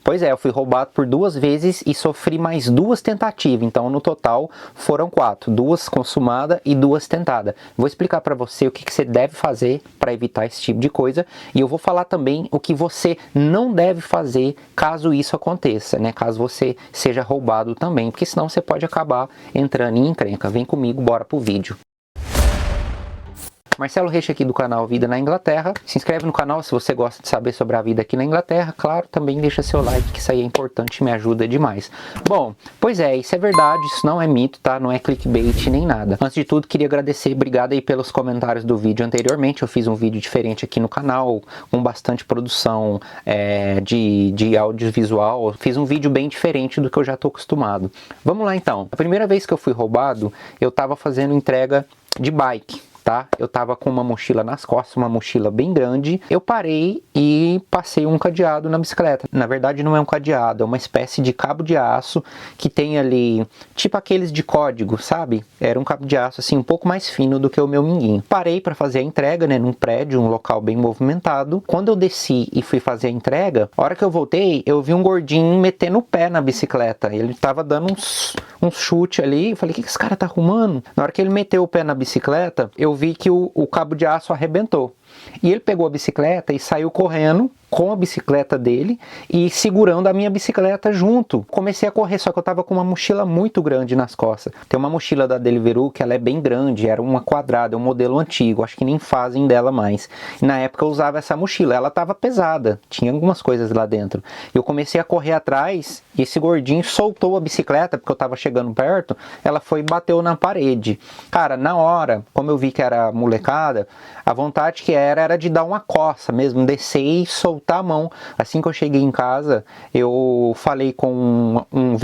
Pois é, eu fui roubado por 2 vezes e sofri mais 2 tentativas, então no total foram 4, 2 consumadas e 2 tentadas. Vou explicar para você o que você deve fazer para evitar esse tipo de coisa e eu vou falar também o que você não deve fazer caso isso aconteça, né? Caso você seja roubado também, porque senão você pode acabar entrando em encrenca. Vem comigo, bora pro vídeo. Marcelo Reich aqui do canal Vida na Inglaterra. Se inscreve no canal se você gosta de saber sobre a vida aqui na Inglaterra. Claro, também deixa seu like, que isso aí é importante e me ajuda demais. Bom, pois é, isso é verdade, isso não é mito, tá? Não é clickbait nem nada. Antes de tudo, queria agradecer, obrigado aí pelos comentários do vídeo anteriormente. Eu fiz um vídeo diferente aqui no canal, com bastante produção de audiovisual. Fiz um vídeo bem diferente do que eu já tô acostumado. Vamos lá então. A primeira vez que eu fui roubado, eu tava fazendo entrega de bike. Tá? Eu tava com uma mochila nas costas, uma mochila bem grande. Eu parei e passei um cadeado na bicicleta. Na verdade não é um cadeado, é uma espécie de cabo de aço que tem ali, tipo aqueles de código, sabe? Era um cabo de aço assim um pouco mais fino do que o meu minguinho. Parei para fazer a entrega, né, num prédio, um local bem movimentado. Quando eu desci e fui fazer a entrega, a hora que eu voltei, eu vi um gordinho metendo o pé na bicicleta. Ele tava dando uns chute ali. Eu falei, o que esse cara tá arrumando? Na hora que ele meteu o pé na bicicleta, eu vi que o cabo de aço arrebentou. E ele pegou a bicicleta e saiu correndo com a bicicleta dele e segurando a minha bicicleta junto. Comecei a correr, só que eu tava com uma mochila muito grande nas costas. Tem uma mochila da Deliveroo que ela é bem grande, era uma quadrada, é um modelo antigo, acho que nem fazem dela mais. E na época eu usava essa mochila, ela tava pesada, tinha algumas coisas lá dentro. Eu comecei a correr atrás e esse gordinho soltou a bicicleta, porque eu tava chegando perto, ela foi e bateu na parede. Cara, na hora, como eu vi que era molecada, a vontade que era de dar uma coça mesmo, descer e soltar a mão. Assim que eu cheguei em casa, eu falei com um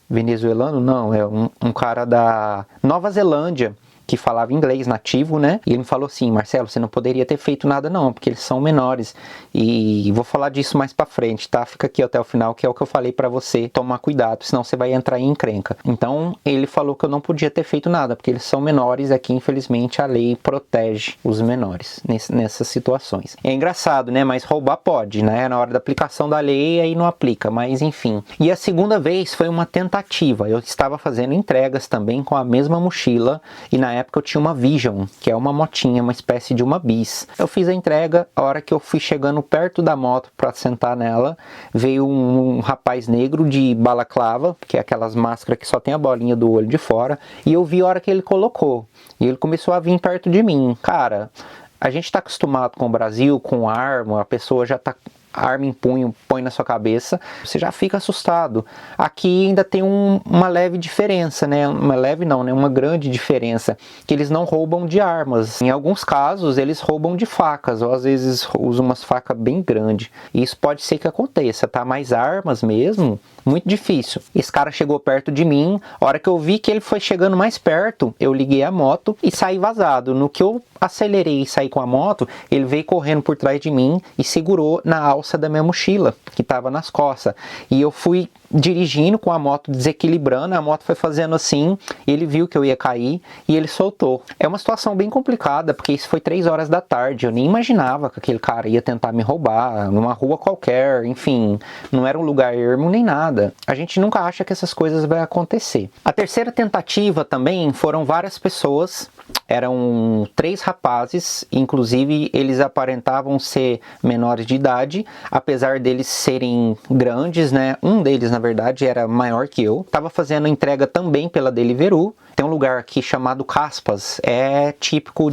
venezuelano, não, é um cara da Nova Zelândia, que falava inglês nativo, né? E ele me falou assim, Marcelo, você não poderia ter feito nada não, porque eles são menores. E vou falar disso mais pra frente, tá? Fica aqui até o final, que é o que eu falei pra você tomar cuidado, senão você vai entrar em encrenca. Então, ele falou que eu não podia ter feito nada, porque eles são menores. Aqui, infelizmente, a lei protege os menores nessas situações. É engraçado, né? Mas roubar pode, né? Na hora da aplicação da lei, aí não aplica, mas enfim. E a segunda vez foi uma tentativa. Eu estava fazendo entregas também com a mesma mochila, e na época eu tinha uma Vision, que é uma motinha, uma espécie de uma bis. Eu fiz a entrega, a hora que eu fui chegando perto da moto para sentar nela, veio um rapaz negro de balaclava, que é aquelas máscaras que só tem a bolinha do olho de fora, e eu vi a hora que ele colocou, e ele começou a vir perto de mim. Cara, a gente está acostumado com o Brasil, com arma, a pessoa já está arma em punho, põe na sua cabeça, você já fica assustado. Aqui ainda tem uma leve diferença, né? Uma leve não, né? Uma grande diferença, que eles não roubam de armas. Em alguns casos, eles roubam de facas, ou às vezes usam umas facas bem grandes. E isso pode ser que aconteça, tá? Mas armas mesmo, muito difícil. Esse cara chegou perto de mim, a hora que eu vi que ele foi chegando mais perto, eu liguei a moto e saí vazado. No que eu acelerei e saí com a moto, ele veio correndo por trás de mim e segurou na alça da minha mochila, que estava nas costas. E eu fui dirigindo com a moto desequilibrando, a moto foi fazendo assim, ele viu que eu ia cair e ele soltou. É uma situação bem complicada, porque isso foi 3 horas da tarde, eu nem imaginava que aquele cara ia tentar me roubar, numa rua qualquer, enfim, não era um lugar ermo nem nada. A gente nunca acha que essas coisas vão acontecer. A terceira tentativa também foram várias pessoas, eram 3 rapazes, inclusive eles aparentavam ser menores de idade, apesar deles serem grandes, né? Um deles, na verdade, era maior que eu. Tava fazendo entrega também pela Deliveroo. Tem um lugar aqui chamado Caspas, é típico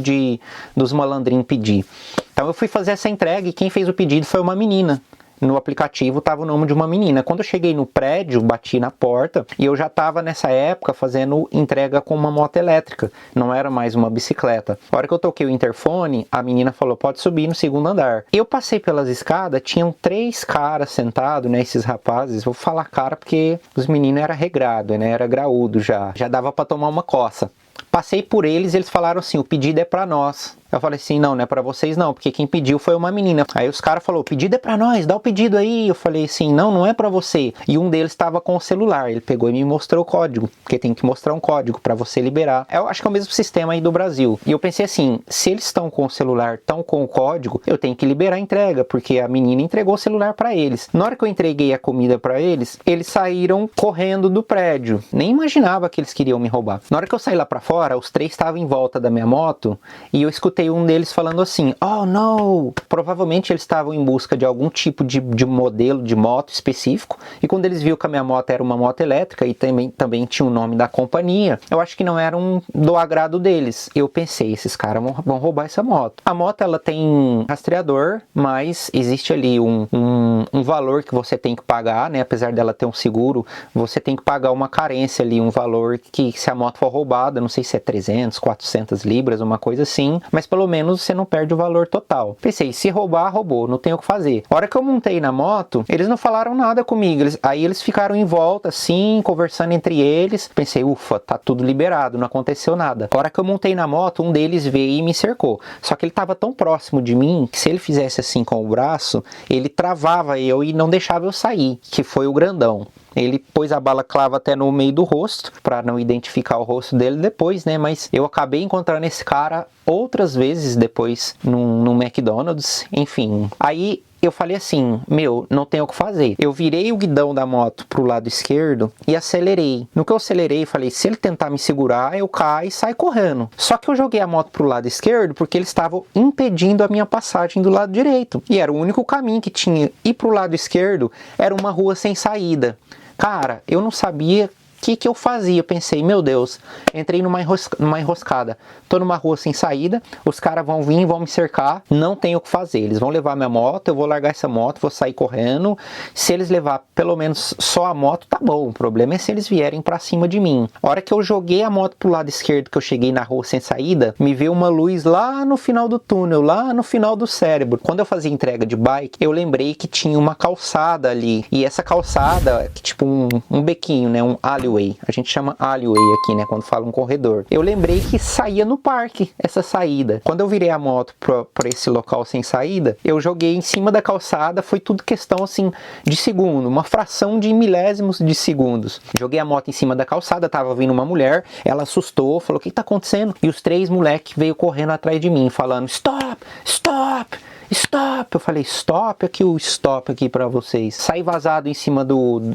dos malandrinhos pedir. Então eu fui fazer essa entrega e quem fez o pedido foi uma menina. No aplicativo estava o nome de uma menina. Quando eu cheguei no prédio, bati na porta e eu já estava nessa época fazendo entrega com uma moto elétrica, não era mais uma bicicleta. A hora que eu toquei o interfone, a menina falou, pode subir no 2º andar. Eu passei pelas escadas, tinham 3 caras sentados, né, esses rapazes, vou falar cara porque os meninos eram regrados, né, era graúdo já dava para tomar uma coça. Passei por eles, eles falaram assim, o pedido é para nós. Eu falei assim, não é pra vocês não, porque quem pediu foi uma menina. Aí os caras falaram, o pedido é pra nós, dá o pedido aí. Eu falei assim, não é pra você. E um deles estava com o celular, ele pegou e me mostrou o código, porque tem que mostrar um código pra você liberar. Eu acho que é o mesmo sistema aí do Brasil. E eu pensei assim, se eles estão com o celular, estão com o código, eu tenho que liberar a entrega, porque a menina entregou o celular pra eles. Na hora que eu entreguei a comida pra eles saíram correndo do prédio. Nem imaginava que eles queriam me roubar. Na hora que eu saí lá pra fora, os 3 estavam em volta da minha moto, e eu escutei um deles falando assim, oh não! Provavelmente eles estavam em busca de algum tipo de modelo de moto específico, e quando eles viram que a minha moto era uma moto elétrica e também tinha o nome da companhia, eu acho que não era do agrado deles. Eu pensei, esses caras vão roubar essa moto. A moto, ela tem rastreador, mas existe ali um valor que você tem que pagar, né? Apesar dela ter um seguro, você tem que pagar uma carência ali, um valor que se a moto for roubada, não sei se é 300, 400 libras, uma coisa assim, mas pelo menos você não perde o valor total. Pensei, se roubar, roubou, não tem o que fazer. A hora que eu montei na moto, eles não falaram nada comigo, aí eles ficaram em volta assim, conversando entre eles. Pensei, ufa, tá tudo liberado, não aconteceu nada. A hora que eu montei na moto, um deles veio e me cercou. Só que ele tava tão próximo de mim, que se ele fizesse assim com o braço, ele travava eu e não deixava eu sair, que foi o grandão. Ele pôs a bala clava até no meio do rosto, para não identificar o rosto dele depois, né? Mas eu acabei encontrando esse cara outras vezes depois no McDonald's, enfim. Aí eu falei assim, não tem o que fazer. Eu virei o guidão da moto pro lado esquerdo e acelerei. No que eu acelerei, falei, se ele tentar me segurar, eu caio e saio correndo. Só que eu joguei a moto pro lado esquerdo porque eles estavam impedindo a minha passagem do lado direito. E era o único caminho que tinha. E pro lado esquerdo era uma rua sem saída. Cara, eu não sabia o que eu fazia. Eu pensei, meu Deus, entrei numa enroscada. Tô numa rua sem saída, os caras vão vir, vão me cercar, não tenho o que fazer. Eles vão levar minha moto, eu vou largar essa moto, vou sair correndo. Se eles levar pelo menos só a moto, tá bom. O problema é se eles vierem pra cima de mim. A hora que eu joguei a moto pro lado esquerdo, que eu cheguei na rua sem saída, me veio uma luz lá no final do túnel, lá no final do cérebro. Quando eu fazia entrega de bike, eu lembrei que tinha uma calçada ali. E essa calçada, tipo um bequinho, né? Um alleyway. A gente chama alleyway aqui, né? Quando fala um corredor. Eu lembrei que saía no parque essa saída. Quando eu virei a moto pra esse local sem saída, eu joguei em cima da calçada. Foi tudo questão assim de segundo, uma fração de milésimos de segundos. Joguei a moto em cima da calçada, tava vindo uma mulher, ela assustou, falou, o que tá acontecendo? E os 3 moleques veio correndo atrás de mim, falando, stop, stop, stop. Eu falei, stop, aqui o stop aqui pra vocês. Saí vazado em cima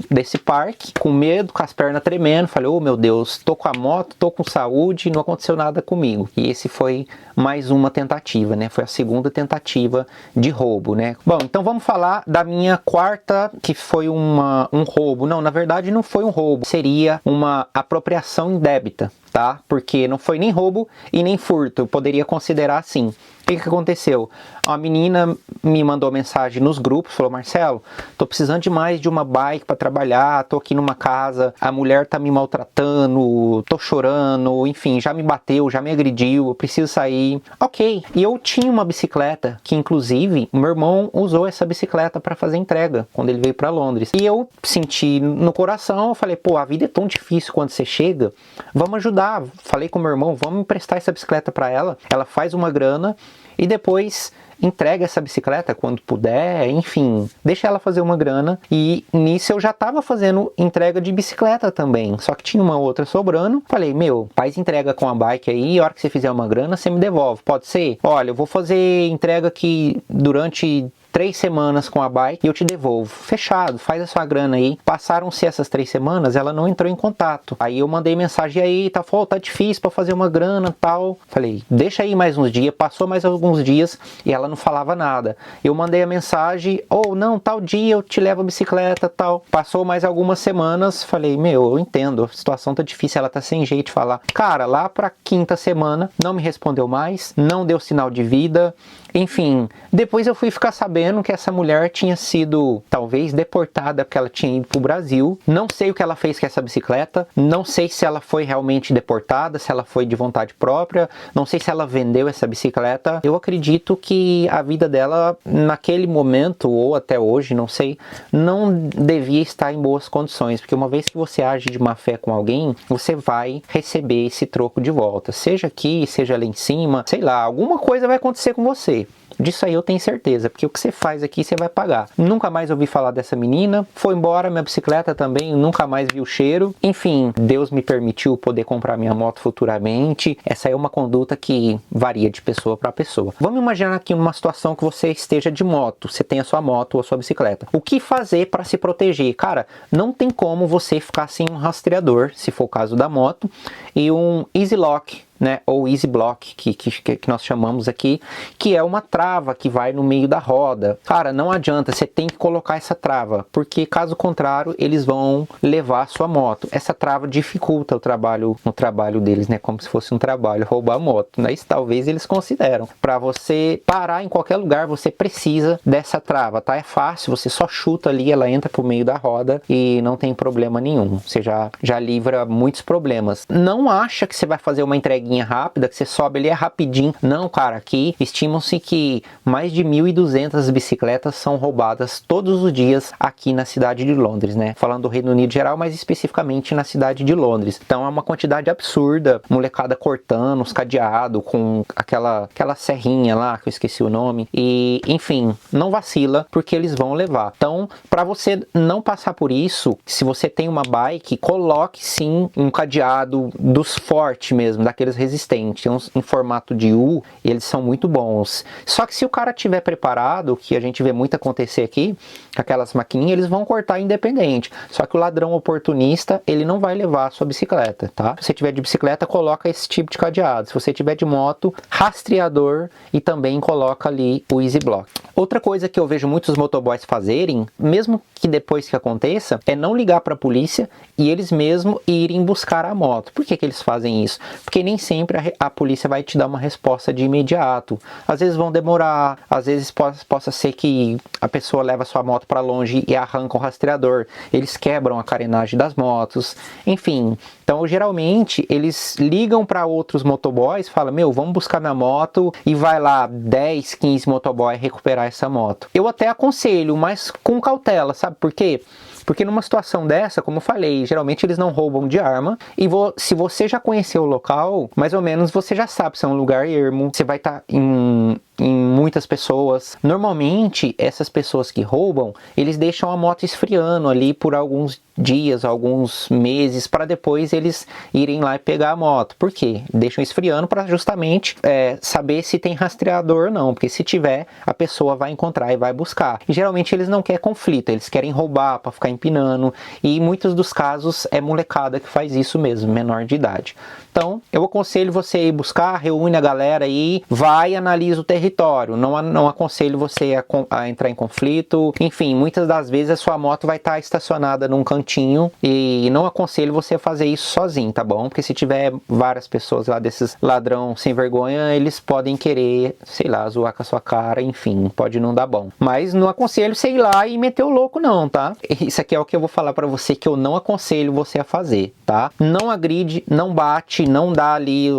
desse parque, com medo, com as pernas tremendo. Falei, oh meu Deus, tô com a moto, tô com saúde, não aconteceu nada comigo. E esse foi mais uma tentativa, né? Foi a segunda tentativa de roubo, né? Bom, então vamos falar da minha quarta, que foi um roubo. Não, na verdade não foi um roubo, seria uma apropriação indébita, tá? Porque não foi nem roubo e nem furto, eu poderia considerar assim. O que aconteceu? A menina me mandou mensagem nos grupos, falou, Marcelo, tô precisando demais de uma bike para trabalhar, tô aqui numa casa, a mulher tá me maltratando, tô chorando, enfim, já me bateu, já me agrediu, eu preciso sair. Ok, e eu tinha uma bicicleta, que inclusive, meu irmão usou essa bicicleta para fazer entrega, quando ele veio para Londres. E eu senti no coração, eu falei, pô, a vida é tão difícil quando você chega, vamos ajudar. Falei com meu irmão, vamos emprestar essa bicicleta para ela, ela faz uma grana, e depois entrega essa bicicleta quando puder, enfim, deixa ela fazer uma grana. E nisso eu já estava fazendo entrega de bicicleta também, só que tinha uma outra sobrando. Falei, faz entrega com a bike aí, a hora que você fizer uma grana, você me devolve, pode ser? Olha, eu vou fazer entrega aqui durante 3 semanas com a bike e eu te devolvo. Fechado, faz a sua grana aí. Passaram-se essas 3 semanas, ela não entrou em contato. Aí eu mandei mensagem aí, tá difícil pra fazer uma grana, tal. Falei, deixa aí mais uns dias. Passou mais alguns dias e ela não falava nada. Eu mandei a mensagem, não, tal dia eu te levo a bicicleta, tal. Passou mais algumas semanas, falei, eu entendo, a situação tá difícil, ela tá sem jeito de falar. Cara, lá pra 5ª semana, não me respondeu mais, não deu sinal de vida. Enfim, depois eu fui ficar sabendo sabendo que essa mulher tinha sido, talvez, deportada porque ela tinha ido pro Brasil. Não sei o que ela fez com essa bicicleta, não sei se ela foi realmente deportada, se ela foi de vontade própria, não sei se ela vendeu essa bicicleta. Eu acredito que a vida dela, naquele momento, ou até hoje, não sei, não devia estar em boas condições, porque uma vez que você age de má fé com alguém, você vai receber esse troco de volta, seja aqui, seja lá em cima, sei lá, alguma coisa vai acontecer com você. Disso aí eu tenho certeza, porque o que você faz aqui você vai pagar. Nunca mais ouvi falar dessa menina, foi embora minha bicicleta também, nunca mais vi o cheiro. Enfim, Deus me permitiu poder comprar minha moto futuramente. Essa é uma conduta que varia de pessoa para pessoa. Vamos imaginar aqui uma situação que você esteja de moto, você tem a sua moto ou a sua bicicleta. O que fazer para se proteger? Cara, não tem como você ficar sem um rastreador, se for o caso da moto, e um Easy Lock, né, ou Easy Block, que nós chamamos aqui, que é uma trava que vai no meio da roda. Cara, não adianta, você tem que colocar essa trava, porque caso contrário, eles vão levar a sua moto. Essa trava dificulta o trabalho deles, né, como se fosse um trabalho, roubar a moto, né, isso talvez eles consideram. Para você parar em qualquer lugar, você precisa dessa trava, tá? É fácil, você só chuta ali, ela entra pro meio da roda e não tem problema nenhum. Você já livra muitos problemas. Não acha que você vai fazer uma entrega rápida, que você sobe ali é rapidinho. Não, cara, aqui estimam-se que mais de 1.200 bicicletas são roubadas todos os dias aqui na cidade de Londres, né? Falando do Reino Unido geral, mas especificamente na cidade de Londres. Então é uma quantidade absurda, molecada cortando os cadeados com aquela serrinha lá, que eu esqueci o nome, e enfim, não vacila, porque eles vão levar. Então, para você não passar por isso, se você tem uma bike, coloque sim um cadeado dos fortes mesmo, daqueles resistentes, tem uns em formato de U, e eles são muito bons. Só que se o cara tiver preparado, que a gente vê muito acontecer aqui, aquelas maquininhas, eles vão cortar independente. Só que o ladrão oportunista, ele não vai levar a sua bicicleta, tá? Se você tiver de bicicleta, coloca esse tipo de cadeado. Se você tiver de moto, rastreador, e também coloca ali o Easy Block. Outra coisa que eu vejo muitos motoboys fazerem, mesmo que depois que aconteça, é não ligar para a polícia e eles mesmos irem buscar a moto. Por que eles fazem isso? Porque nem sempre a polícia vai te dar uma resposta de imediato. Às vezes vão demorar, às vezes possa ser que a pessoa leva a sua moto para longe e arranca o rastreador. Eles quebram a carenagem das motos, enfim. Então, geralmente, eles ligam para outros motoboys, falam, meu, vamos buscar minha moto, e vai lá 10, 15 motoboys recuperar essa moto. Eu até aconselho, mas com cautela, sabe por quê? Porque numa situação dessa, como eu falei, geralmente eles não roubam de arma, e se você já conheceu o local, mais ou menos você já sabe se é um lugar ermo, você vai estar em muitas pessoas. Normalmente, essas pessoas que roubam, eles deixam a moto esfriando ali por alguns dias, alguns meses, para depois eles irem lá e pegar a moto. Por quê? Deixam esfriando para justamente saber se tem rastreador ou não, porque se tiver, a pessoa vai encontrar e vai buscar. E geralmente eles não querem conflito, eles querem roubar para ficar empinando, e em muitos dos casos é molecada que faz isso mesmo, menor de idade. Então, eu aconselho você ir buscar, reúne a galera aí, vai e analisa o território. Não aconselho você a entrar em conflito. Enfim, muitas das vezes a sua moto vai estar estacionada num cantinho, e não aconselho você a fazer isso sozinho, tá bom? Porque se tiver várias pessoas lá, desses ladrão sem vergonha, eles podem querer, sei lá, zoar com a sua cara, enfim, pode não dar bom. Mas não aconselho você ir lá e meter o louco não, tá? Isso aqui é o que eu vou falar pra você, que eu não aconselho você a fazer, tá? Não agride, não bate, não dá ali,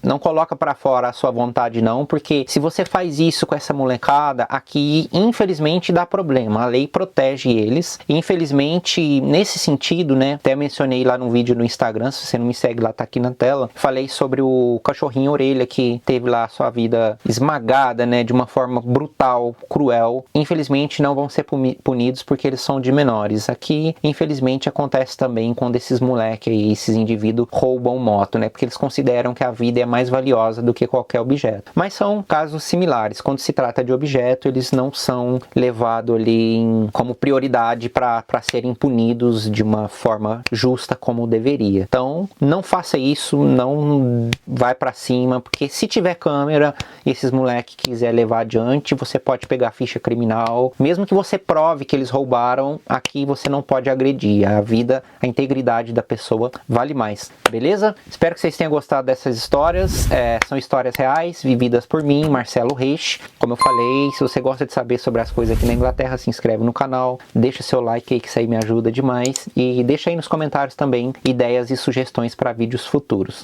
não coloca pra fora a sua vontade não, porque se você faz isso com essa molecada, aqui infelizmente dá problema, a lei protege eles, infelizmente nesse sentido, né, até mencionei lá no vídeo no Instagram, se você não me segue lá, tá aqui na tela, falei sobre o cachorrinho orelha que teve lá a sua vida esmagada, né, de uma forma brutal, cruel. Infelizmente não vão ser punidos porque eles são de menores. Aqui infelizmente acontece também quando esses moleques aí, esses indivíduos roubam moto, né, porque eles consideram que a vida é mais valiosa do que qualquer objeto. Mas são casos similares, quando se trata de objeto, eles não são levados ali como prioridade para serem punidos de uma forma justa como deveria. Então, não faça isso, não vai para cima, porque se tiver câmera e esses moleques quiser levar adiante, você pode pegar ficha criminal, mesmo que você prove que eles roubaram, aqui você não pode agredir, a vida, a integridade da pessoa vale mais, beleza? Espero que vocês tenham gostado dessas histórias, são histórias reais, vividas por mim, Marcelo Reis. Como eu falei, se você gosta de saber sobre as coisas aqui na Inglaterra, se inscreve no canal, deixa seu like aí que isso aí me ajuda demais e deixa aí nos comentários também ideias e sugestões para vídeos futuros.